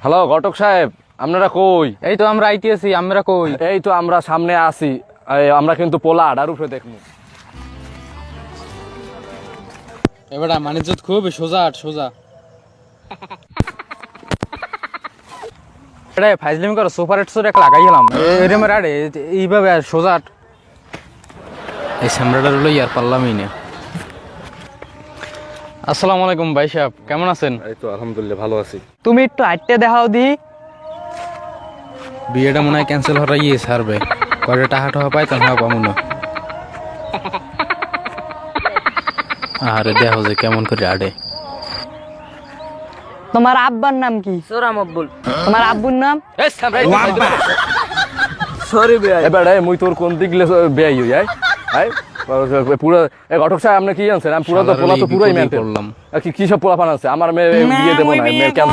Hello ঘটক সাহেব, আপনারা কই? এই তো আমরা আইতেছি, আমরা কই? এই তো আমরা সামনে আছি। আমরা কিন্তু পোলা আডার উপরে দেখবো। এবার মানিজ্জত খুব সোজা সোজা। এটা ফাইজলিম করো, সুপার এটসোর একটা লাগাই গেলাম এরম আরে এইভাবে সোজা। এই সামরাটার হলো ইয়ার পারলামই না। আসসালামু আলাইকুম ভাই সাহেব, কেমন আছেন? এই তো আলহামদুলিল্লাহ ভালো আছি। তুমি একটু আটটে দেখাও দি। বিয়েটা মনে হয় ক্যান্সেল হওয়ার ছাড়বে, কয়টা টাকা টাকা পাই তখন পাবো না। আরে দেখো যে কেমন করে আড়ে। তোমার আব্বার নাম কি? সোরাম আব্বুল। তোমার আব্বুর নাম? সরি ভাই। এবার মুই তোর কোন দিক বেয়াই হই আই পুরো ঘটক সাহেব আপনি কি জানছেন? আমি পুরো তো পোলা তো পুরোই মেনটেন করলাম। কি সব পোলা পান আছে? আমার মেয়ে বিয়ে দেবো না, মেয়ে কেন?